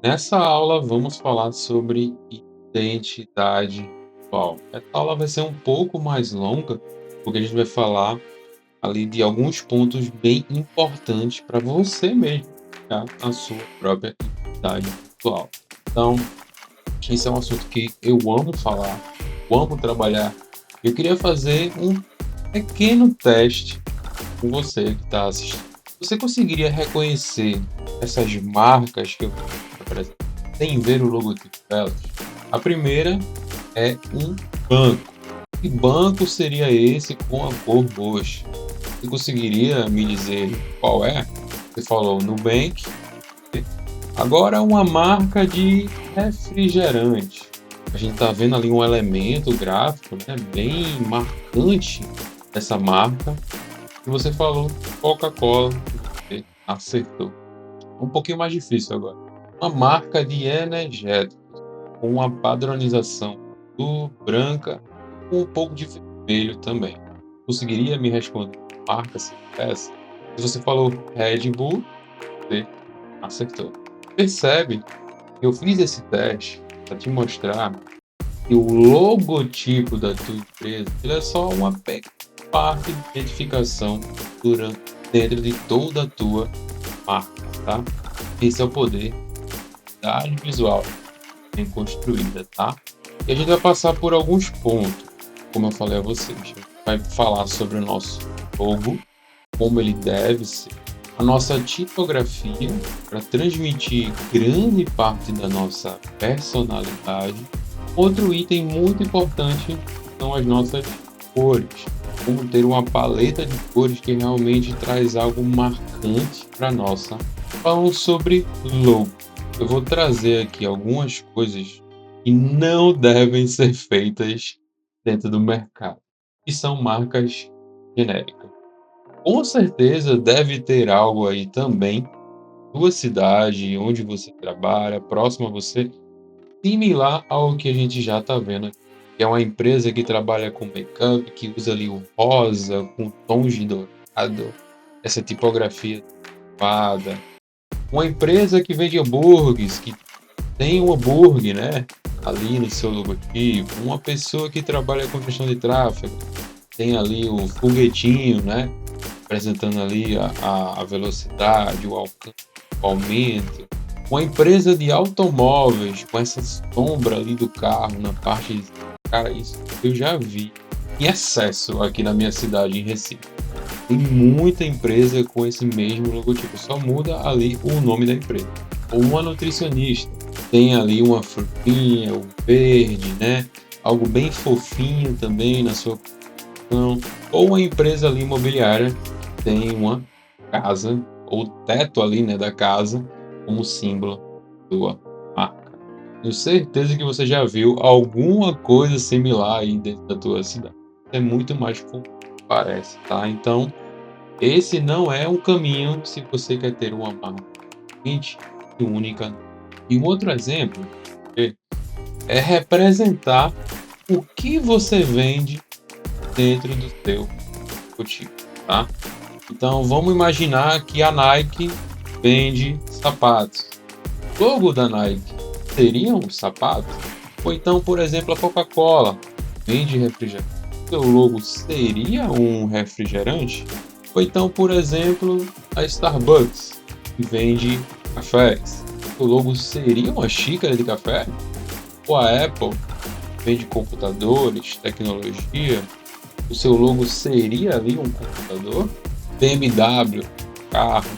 Nessa aula vamos falar sobre identidade visual. Essa aula vai ser um pouco mais longa, porque a gente vai falar ali de alguns pontos bem importantes para você mesmo criar a sua própria identidade visual. Então, esse é um assunto que eu amo falar, eu amo trabalhar. Eu queria fazer um pequeno teste com você que está assistindo. Você conseguiria reconhecer essas marcas que eu vou apresentar sem ver o logotipo delas? A primeira é um banco. Que banco seria esse com a cor roxa? Você conseguiria me dizer qual é? Você falou Nubank. Agora uma marca de refrigerante. A gente está vendo ali um elemento gráfico, né, bem marcante dessa marca. E você falou Coca-Cola, você acertou. Um pouquinho mais difícil agora. Uma marca de energéticos com uma padronização branca com um pouco de vermelho também. Conseguiria me responder marca se essa? Se você falou Red Bull, você acertou. Percebe que eu fiz esse teste para te mostrar que o logotipo da tua empresa ele é só uma pequena parte de identificação dentro de toda a tua marca, tá? Esse é o poder da arte visual bem construída, tá? E a gente vai passar por alguns pontos, como eu falei a vocês. A gente vai falar sobre o nosso logo, como ele deve ser, a nossa tipografia para transmitir grande parte da nossa personalidade. Outro item muito importante são as nossas cores. Como ter uma paleta de cores que realmente traz algo marcante para nossa. Falando sobre logo, eu vou trazer aqui algumas coisas que não devem ser feitas dentro do mercado, que são marcas genéricas. Com certeza deve ter algo aí também, sua cidade, onde você trabalha, próximo a você, similar ao que a gente já está vendo aqui. Que é uma empresa que trabalha com make-up, que usa ali o rosa, com tons de dourado, essa tipografia adequada. Uma empresa que vende hambúrgueres, que tem um hambúrguer, né, ali no seu logotipo. Uma pessoa que trabalha com gestão de tráfego, tem ali o foguetinho, né, apresentando ali a velocidade, o alcance, o aumento. Uma empresa de automóveis com essa sombra ali do carro na parte de... Cara, isso eu já vi em excesso aqui na minha cidade, em Recife. Tem muita empresa com esse mesmo logotipo, só muda ali o nome da empresa. Ou uma nutricionista, tem ali uma frutinha, o verde, né? Algo bem fofinho também na sua produção. Ou uma empresa ali imobiliária, tem uma casa, ou teto ali, né, da casa, como símbolo da sua marca. Tenho certeza que você já viu alguma coisa similar aí dentro da tua cidade. É muito mais comum que parece, tá? Então, esse não é um caminho se você quer ter uma marca diferente e única. E um outro exemplo é representar o que você vende dentro do seu logotipo, tá? Então, vamos imaginar que a Nike vende sapatos. O logo da Nike seria um sapato? Ou então, por exemplo, a Coca-Cola vende refrigerante. Seu logo seria um refrigerante? Ou então, por exemplo, a Starbucks, que vende cafés. O logo seria uma xícara de café? Ou a Apple vende computadores, tecnologia? O seu logo seria ali um computador? BMW, carro.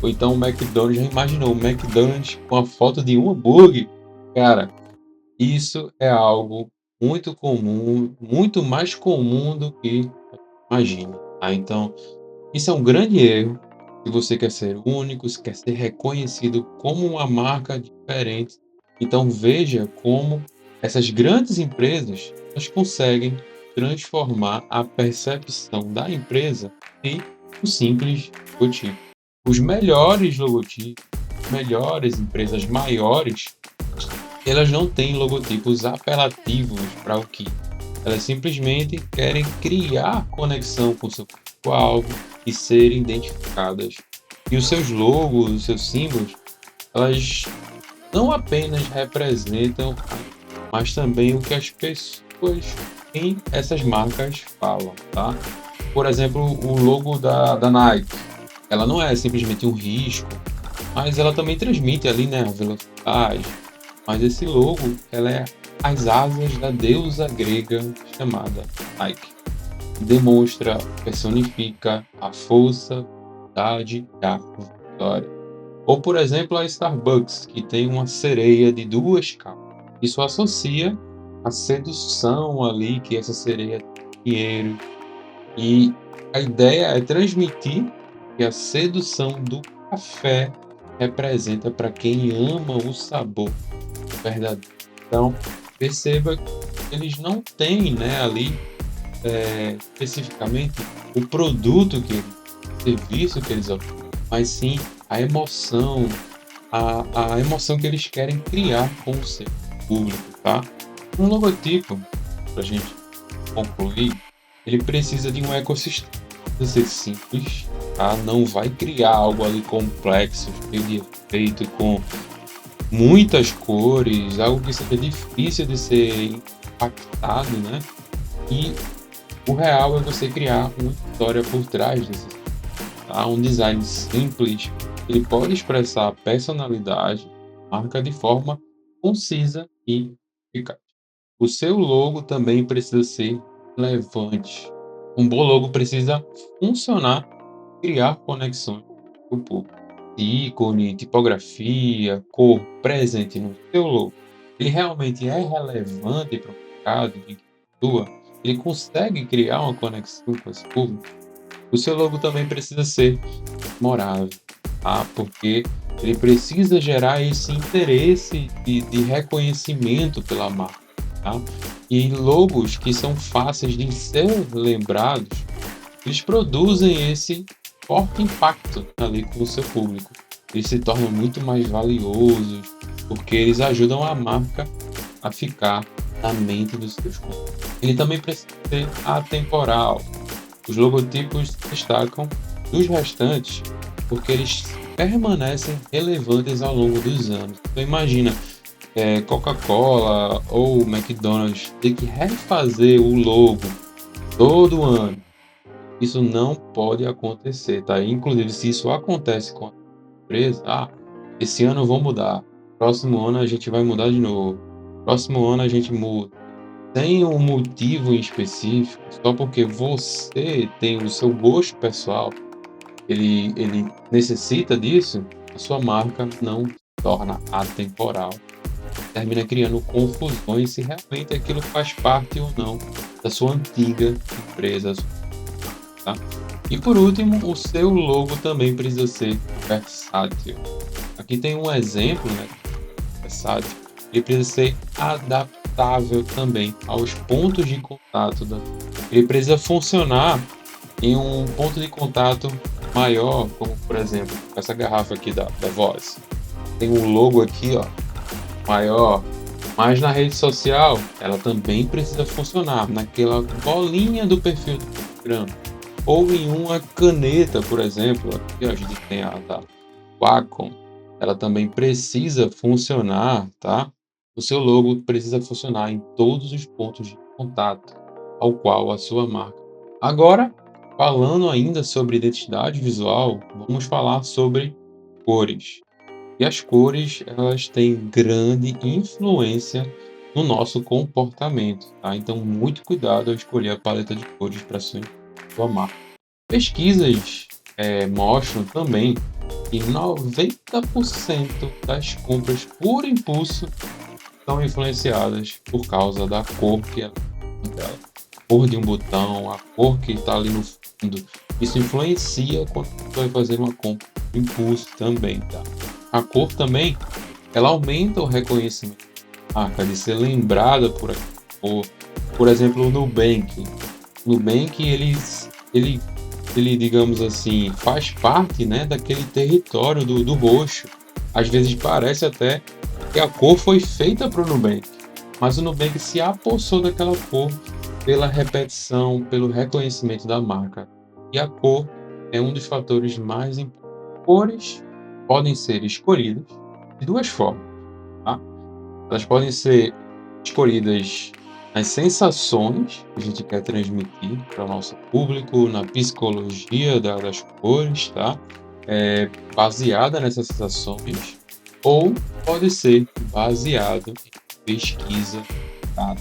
Ou então o McDonald's, já imaginou o McDonald's com a foto de um hambúrguer? Cara, isso é algo muito comum, muito mais comum do que imagina, tá? Então, isso é um grande erro. Se você quer ser único, se quer ser reconhecido como uma marca diferente, então veja como essas grandes empresas elas conseguem transformar a percepção da empresa em um simples logotipo. Os melhores logotipos, melhores empresas maiores, elas não têm logotipos apelativos para o que elas simplesmente querem criar conexão com o seu público-alvo e serem identificadas. E os seus logos, os seus símbolos, elas não apenas representam, mas também o que as pessoas em essas marcas falam, tá? Por exemplo, o logo da Nike, ela não é simplesmente um risco, mas ela também transmite ali, né, a velocidade. Mas esse logo, ela é as asas da deusa grega chamada Nike. Demonstra, personifica a força, vontade e a vitória. Ou, por exemplo, a Starbucks, que tem uma sereia de duas caudas. Isso associa a sedução ali, que essa sereia tem dinheiro. E a ideia é transmitir que a sedução do café representa para quem ama o sabor verdadeiro. Então, perceba que eles não têm, né, ali, especificamente o produto que o serviço que eles oferecem, mas sim a emoção, a emoção que eles querem criar com o seu público, tá? Um logotipo, para a gente concluir, ele precisa de um ecossistema. Precisa ser simples, tá? Não vai criar algo ali complexo, cheio de efeito, com muitas cores, algo que seja difícil de ser impactado, né? E o real é você criar uma história por trás desse, tá? Um design simples, ele pode expressar a personalidade, marca de forma concisa e eficaz. O seu logo também precisa ser relevante. Um bom logo precisa funcionar, criar conexões com o público. Ícone, tipografia, cor presente no seu logo, ele realmente é relevante para o mercado em que atua? Ele consegue criar uma conexão com esse público? O seu logo também precisa ser memorável, tá? Porque ele precisa gerar esse interesse de reconhecimento pela marca, tá? E logos que são fáceis de ser lembrados, eles produzem esse forte impacto ali com o seu público. Eles se tornam muito mais valiosos, porque eles ajudam a marca a ficar na mente dos seus consumidores. Ele também precisa ser atemporal. Os logotipos se destacam dos restantes porque eles permanecem relevantes ao longo dos anos. Então imagina, Coca-Cola ou McDonald's ter que refazer o logo todo ano. Isso não pode acontecer, tá? Inclusive, se isso acontece com a empresa, esse ano vão mudar, próximo ano a gente vai mudar de novo, próximo ano a gente muda. Sem um motivo em específico, só porque você tem o seu gosto pessoal, ele necessita disso, a sua marca não se torna atemporal. Termina criando confusões se realmente aquilo faz parte ou não da sua antiga empresa, tá? E por último, o seu logo também precisa ser versátil. Aqui tem um exemplo, né, versátil. Ele precisa ser adaptável também aos pontos de contato ele precisa funcionar em um ponto de contato maior, como por exemplo, essa garrafa aqui da Voz. Tem um logo aqui, ó, maior, mas na rede social ela também precisa funcionar naquela bolinha do perfil do Instagram ou em uma caneta, por exemplo, aqui a gente tem a da Wacom, ela também precisa funcionar, tá? O seu logo precisa funcionar em todos os pontos de contato ao qual a sua marca. Agora, falando ainda sobre identidade visual, vamos falar sobre cores. E as cores, elas têm grande influência no nosso comportamento, tá? Então, muito cuidado ao escolher a paleta de cores para sua marca. Pesquisas mostram também que 90% das compras por impulso são influenciadas por causa da cor que ela dela. A cor de um botão, a cor que está ali no fundo. Isso influencia quando você vai fazer uma compra por impulso também, tá? A cor também, ela aumenta o reconhecimento da marca, de ser lembrada por aquela cor. Por exemplo, o Nubank. O Nubank, ele, digamos assim, faz parte, né, daquele território do roxo. Às vezes parece até que a cor foi feita para o Nubank, mas o Nubank se apossou daquela cor pela repetição, pelo reconhecimento da marca. E a cor é um dos fatores mais importantes. Cores podem ser escolhidas de duas formas. Elas podem ser escolhidas nas sensações que a gente quer transmitir para o nosso público, na psicologia das cores, tá? Baseada nessas sensações, ou pode ser baseado em pesquisa, tá?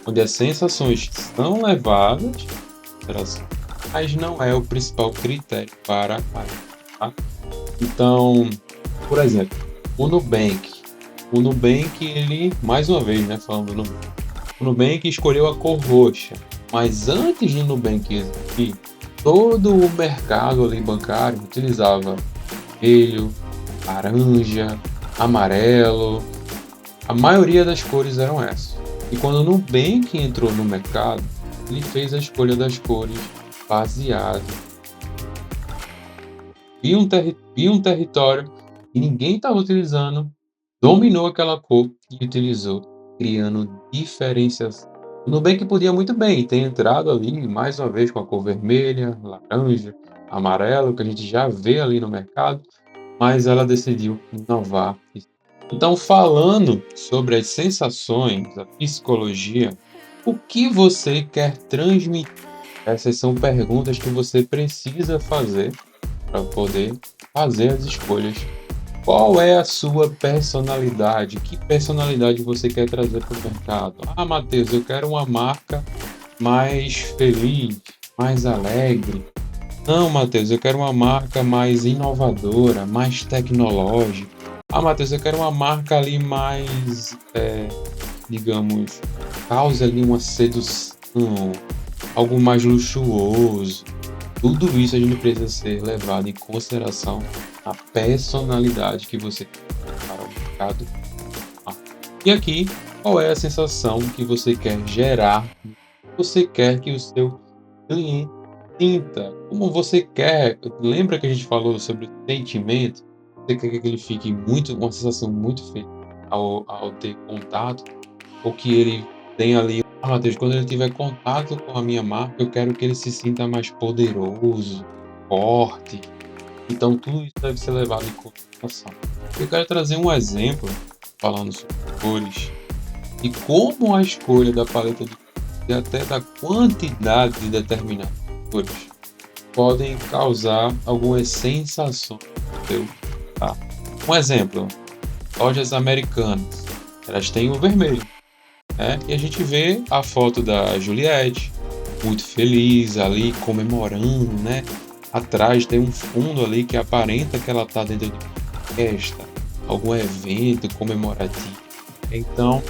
Onde as sensações são levadas em consideração, mas não é o principal critério para a, tá? Então, por exemplo, o Nubank. O Nubank, ele, mais uma vez, né, falando do Nubank, o Nubank escolheu a cor roxa, mas antes do Nubank existir, todo o mercado ali bancário utilizava vermelho, laranja, amarelo, a maioria das cores eram essas. E quando o Nubank entrou no mercado, ele fez a escolha das cores baseado em um território que ninguém estava utilizando, dominou aquela cor e utilizou, criando diferenciação. O Nubank podia muito bem ter entrado ali, mais uma vez, com a cor vermelha, laranja, amarelo, que a gente já vê ali no mercado, mas ela decidiu inovar. Então, falando sobre as sensações, a psicologia, o que você quer transmitir? Essas são perguntas que você precisa fazer para poder fazer as escolhas. Qual é a sua personalidade? Que personalidade você quer trazer para o mercado? Ah, Matheus, eu quero uma marca mais feliz, mais alegre. Não, Matheus, eu quero uma marca mais inovadora, mais tecnológica. Ah, Matheus, eu quero uma marca ali mais, digamos, cause ali uma sedução, algo mais luxuoso. Tudo isso a gente precisa ser levado em consideração na personalidade que você tem para o mercado. E aqui, qual é a sensação que você quer gerar? Você quer que o seu cliente sinta? Como você quer? Lembra que a gente falou sobre sentimento? Você quer que ele fique uma sensação muito feliz ao ter contato? Ou que ele tenha ali, ah, Matheus, quando ele tiver contato com a minha marca, eu quero que ele se sinta mais poderoso, forte. Então tudo isso deve ser levado em consideração. Eu quero trazer um exemplo falando sobre cores e como a escolha da paleta de cores e até da quantidade de determinadas cores podem causar algumas sensações. Tá? Um exemplo, lojas americanas, elas têm o vermelho, né? E a gente vê a foto da Juliette, muito feliz ali, comemorando, né? Atrás tem um fundo ali que aparenta que ela está dentro de uma festa, algum evento comemorativo. Então,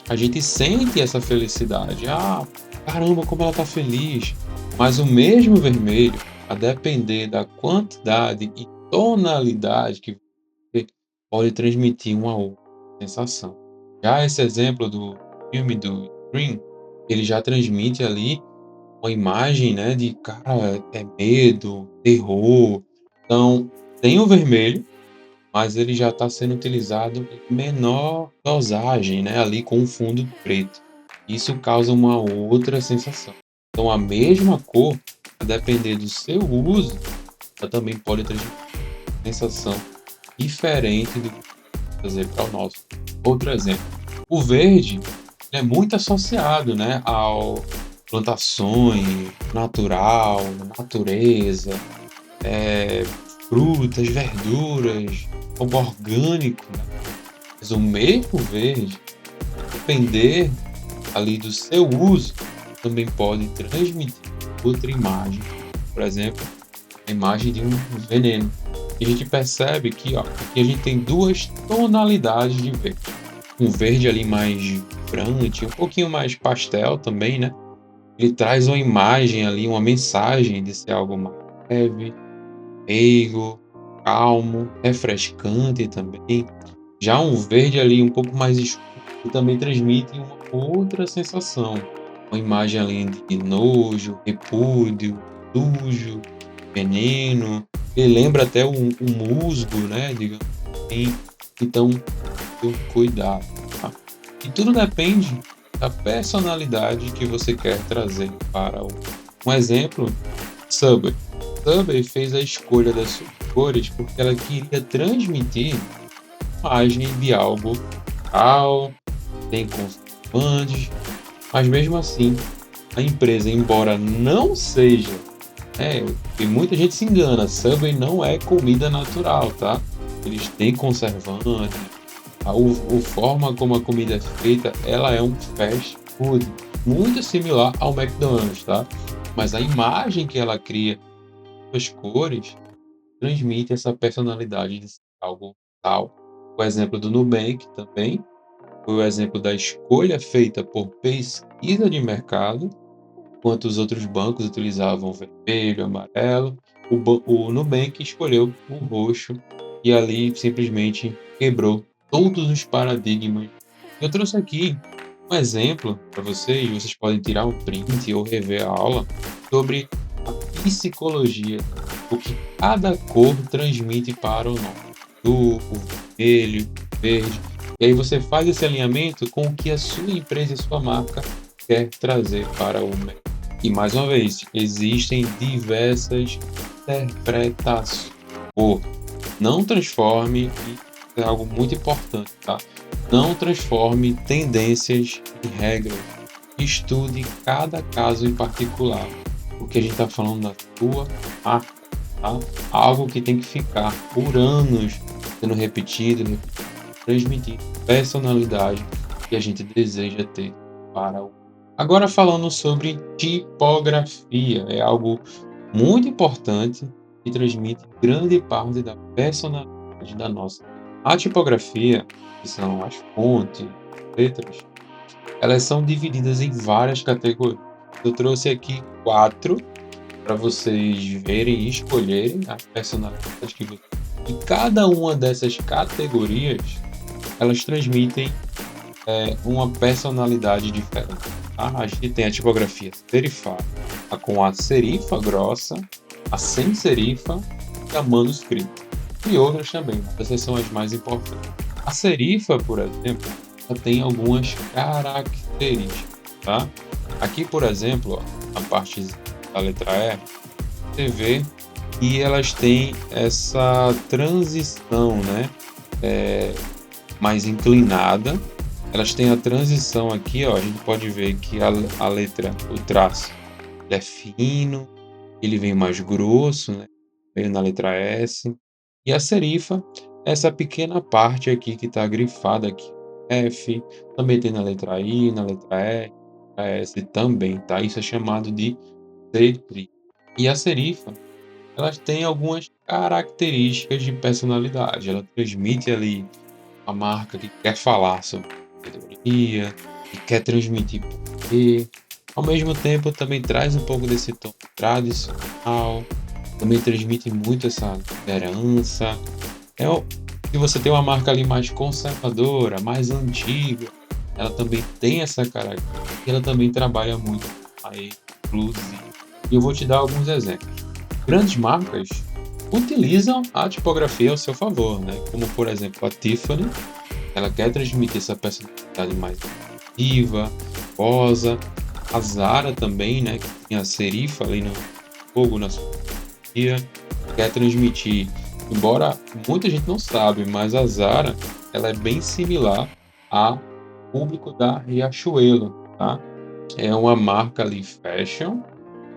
a gente sente essa felicidade. Ah, caramba, como ela está feliz. Mas o mesmo vermelho, a depender da quantidade e tonalidade que você pode transmitir uma outra sensação. Já esse exemplo do filme do Scream, ele já transmite ali uma imagem, né, de cara, é medo, terror. Então, tem o vermelho, mas ele já está sendo utilizado em menor dosagem, né, ali com o fundo preto. Isso causa uma outra sensação. Então, a mesma cor, a depender do seu uso, ela também pode transmitir uma sensação diferente do que trazer para o nosso. Outro exemplo, o verde é muito associado, né, ao plantações, natural, natureza, frutas, verduras, algo orgânico, né? Mas o mesmo verde, depender ali do seu uso, também pode transmitir outra imagem. Por exemplo, a imagem de um veneno. E a gente percebe que aqui a gente tem duas tonalidades de verde. Um verde ali mais vibrante, um pouquinho mais pastel também, né? Ele traz uma imagem ali, uma mensagem de ser algo mais leve, meigo, calmo, refrescante também. Já um verde ali um pouco mais escuro também transmite uma outra sensação. Uma imagem ali de nojo, repúdio, sujo, veneno. Ele lembra até um musgo, né? Digamos assim. Então, cuidado. Tá? E tudo depende da personalidade que você quer trazer para um exemplo, Subway. Subway fez a escolha das suas cores porque ela queria transmitir a imagem de algo real, tem conservantes, mas mesmo assim, a empresa, embora não seja, e muita gente se engana, Subway não é comida natural, tá? Eles têm conservante, o forma como a comida é feita, ela é um fast food, muito similar ao McDonald's, tá? Mas a imagem que ela cria, as cores, transmite essa personalidade de ser algo tal. O exemplo do Nubank também foi o exemplo da escolha feita por pesquisa de mercado, enquanto os outros bancos utilizavam vermelho, amarelo, o Nubank escolheu o roxo e ali simplesmente quebrou todos os paradigmas. Eu trouxe aqui um exemplo para vocês, vocês podem tirar um print ou rever a aula sobre a psicologia, o que cada cor transmite para o nome. O vermelho, o verde. E aí você faz esse alinhamento com o que a sua empresa e sua marca quer trazer para o mercado. E mais uma vez, existem diversas interpretações. Cor. Não transforme, e é algo muito importante, tá? Não transforme tendências em regras. Estude cada caso em particular. Porque a gente está falando da tua marca, tá? Algo que tem que ficar por anos sendo repetido, transmitir personalidade que a gente deseja ter para o. Agora falando sobre tipografia, é algo muito importante e transmite grande parte da personalidade da nossa. A tipografia, que são as fontes, letras, elas são divididas em várias categorias. Eu trouxe aqui 4 para vocês verem e escolherem a personalidade que você. E cada uma dessas categorias, elas transmitem uma personalidade diferente. Tá? A gente tem a tipografia serifada, com a serifa grossa, a sem serifa e a manuscrita. E outras também, mas essas são as mais importantes. A serifa, por exemplo, ela tem algumas características. Tá? Aqui, por exemplo, ó, a parte da letra E, você vê que elas têm essa transição, né? Mais inclinada. Elas têm a transição aqui, ó, a gente pode ver que a letra, o traço, ele é fino, ele vem mais grosso, né? Veio na letra S. E a serifa, essa pequena parte aqui que está grifada aqui, F, também tem na letra I, na letra E, na S também, tá? Isso é chamado de serifa. E a serifa, elas têm algumas características de personalidade. Ela transmite ali a marca que quer falar sobre sabedoria, que quer transmitir poder. Ao mesmo tempo, também traz um pouco desse tom tradicional, também transmite muito essa liderança. Se você tem uma marca ali mais conservadora, mais antiga, ela também tem essa característica e ela também trabalha muito a exclusividade. E eu vou te dar alguns exemplos. Grandes marcas utilizam a tipografia ao seu favor, né? Como por exemplo a Tiffany, ela quer transmitir essa personalidade mais viva, rosa. A Zara também, né? Que tem a serifa ali no fogo na sua dia, quer transmitir. Embora muita gente não sabe, mas a Zara ela é bem similar ao público da Riachuelo, tá? É uma marca ali fashion,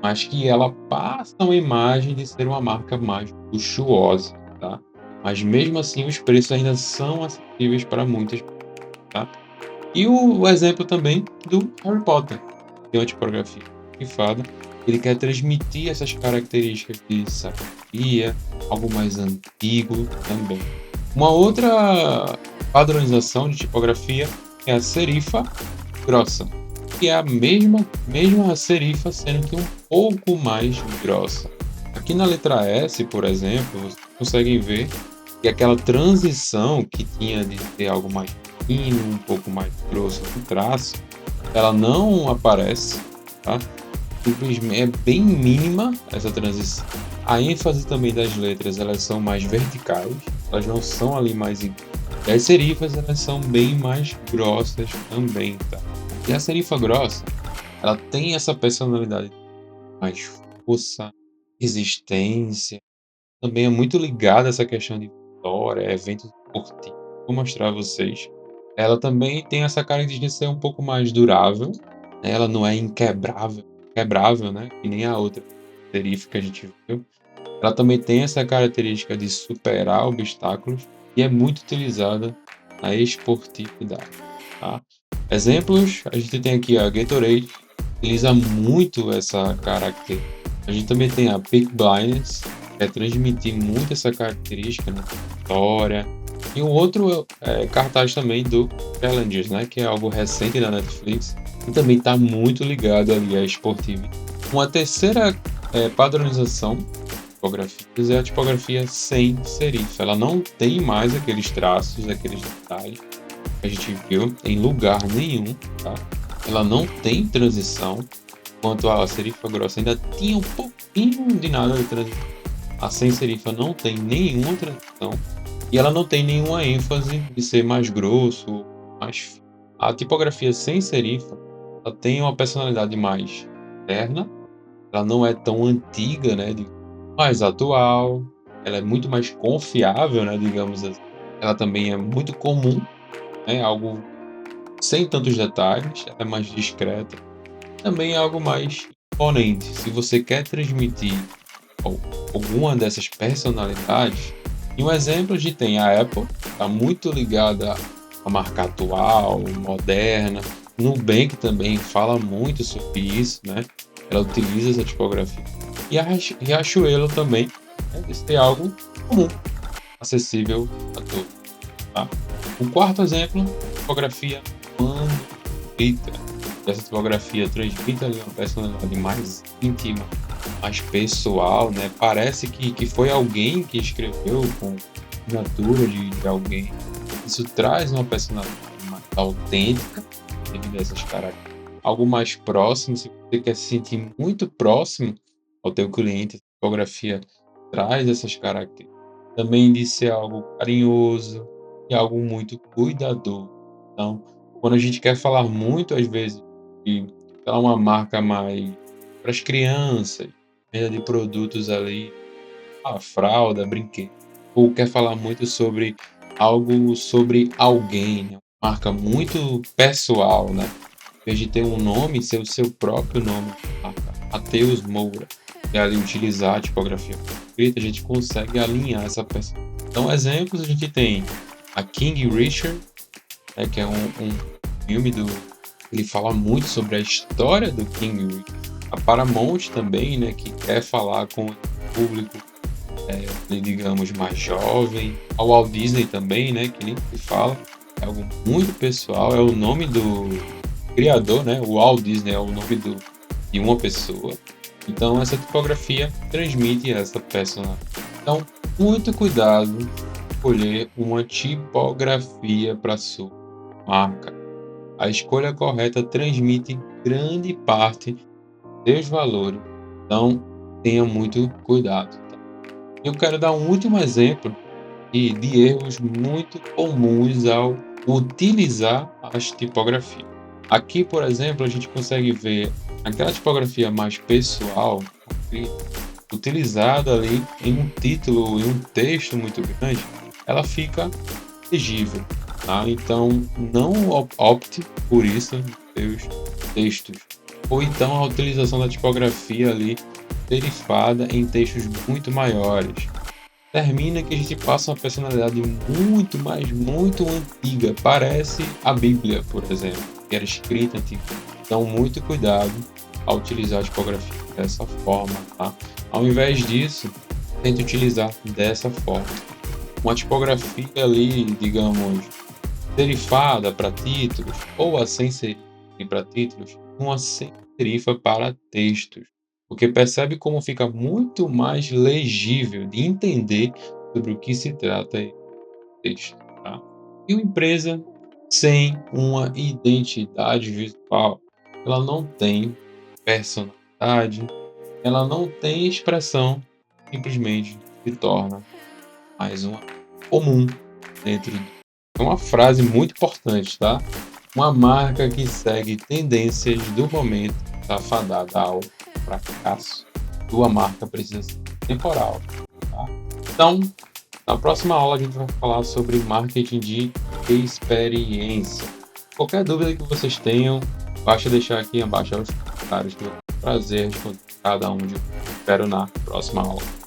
mas que ela passa uma imagem de ser uma marca mais luxuosa, tá? Mas mesmo assim os preços ainda são acessíveis para muitas, tá? E o exemplo também do Harry Potter, que é uma tipografia grifada, ele quer transmitir essas características de sabedoria, algo mais antigo também. Uma outra padronização de tipografia é a serifa grossa, que é a mesma serifa, sendo que um pouco mais grossa. Aqui na letra S, por exemplo, vocês conseguem ver que aquela transição que tinha de ter algo mais fino, um pouco mais grosso no traço, ela não aparece, tá? Simplesmente é bem mínima essa transição. A ênfase também das letras, elas são mais verticais, elas não são ali mais. E as serifas, elas são bem mais grossas também, tá? E a serifa grossa, ela tem essa personalidade mais força, resistência, também é muito ligada a essa questão de vitória, eventos esportivos. Vou mostrar a vocês. Ela também tem essa característica de ser um pouco mais durável, né, ela não é quebrável, né, que nem a outra serif que a gente viu. Ela também tem essa característica de superar obstáculos e é muito utilizada na esportividade, tá. Exemplos, a gente tem aqui a Gatorade, utiliza muito essa característica. A gente também tem a Peaky Blinders, que é transmitir muito essa característica, né, história. E o outro cartaz também do Challengers, né, que é algo recente da Netflix e também está muito ligado ali à esportiva. Uma terceira padronização tipografias é a tipografia sem serif. Ela não tem mais aqueles traços, aqueles detalhes que a gente viu em lugar nenhum, tá? Ela não tem transição, enquanto a serifa grossa ainda tinha um pouquinho de nada de transição. A sem serifa não tem nenhuma transição e ela não tem nenhuma ênfase de ser mais grosso, mais fino. A tipografia sem serifa, ela tem uma personalidade mais interna, ela não é tão antiga, né, mais atual, ela é muito mais confiável, né, digamos assim. Ela também é muito comum, né, algo sem tantos detalhes, ela é mais discreta. Também é algo mais imponente. Se você quer transmitir alguma dessas personalidades, e um exemplo a gente tem a Apple, está muito ligada à marca atual, moderna. Nubank também fala muito sobre isso, né? Ela utiliza essa tipografia. E a Riachuelo também, né? Isso é algo comum, acessível a todos. Tá? O quarto exemplo, tipografia manuscrita. Essa tipografia transmite ali uma personalidade mais íntima, mais pessoal, né? Parece que foi alguém que escreveu com assinatura de alguém. Isso traz uma personalidade mais autêntica devido a essas características. Algo mais próximo, se você quer se sentir muito próximo ao teu cliente, a tipografia traz essas características. Também de ser algo carinhoso e algo muito cuidadoso. Então, quando a gente quer falar muito, às vezes, de uma marca mais para as crianças, venda de produtos ali, a fralda, brinquedo, ou quer falar muito sobre algo sobre alguém, né, uma marca muito pessoal, né, em vez de ter um nome, ser o seu próprio nome, marca, Matheus Moura, e ali utilizar a tipografia escrita, a gente consegue alinhar essa pessoa. Então, exemplos, a gente tem a King Richard, né, que é um filme do ele fala muito sobre a história do King Richard. A Paramount também, né, que quer falar com o público, digamos, mais jovem. A Walt Disney também, né, que nem se fala, é algo muito pessoal, é o nome do criador, né, o Walt Disney é o nome de uma pessoa. Então, essa tipografia transmite essa personalidade. Então, muito cuidado em escolher uma tipografia para sua marca. A escolha correta transmite grande parte seus valores, então tenha muito cuidado. Tá? Eu quero dar um último exemplo de erros muito comuns ao utilizar as tipografias. Aqui, por exemplo, a gente consegue ver aquela tipografia mais pessoal, utilizada ali em um título, em um texto muito grande, ela fica legível. Tá? Então, não opte por isso nos seus textos. Ou então a utilização da tipografia ali serifada em textos muito maiores. Termina que a gente passa uma personalidade muito, mas muito antiga. Parece a Bíblia, por exemplo, que era escrita antiga. Então, muito cuidado ao utilizar a tipografia dessa forma. Tá? Ao invés disso, tente utilizar dessa forma. Uma tipografia ali, digamos, serifada para títulos ou a sem serif para títulos, uma sem serifa para textos, porque percebe como fica muito mais legível de entender sobre o que se trata esse texto, tá? E uma empresa sem uma identidade visual, ela não tem personalidade, ela não tem expressão, simplesmente se torna mais uma comum dentro é uma frase muito importante, tá? Uma marca que segue tendências do momento está fadada ao fracasso. Sua marca precisa ser temporal, tá? Então, na próxima aula a gente vai falar sobre marketing de experiência. Qualquer dúvida que vocês tenham, basta deixar aqui abaixo nos comentários que eu vou ter prazer em responder cada um de vocês. Espero na próxima aula.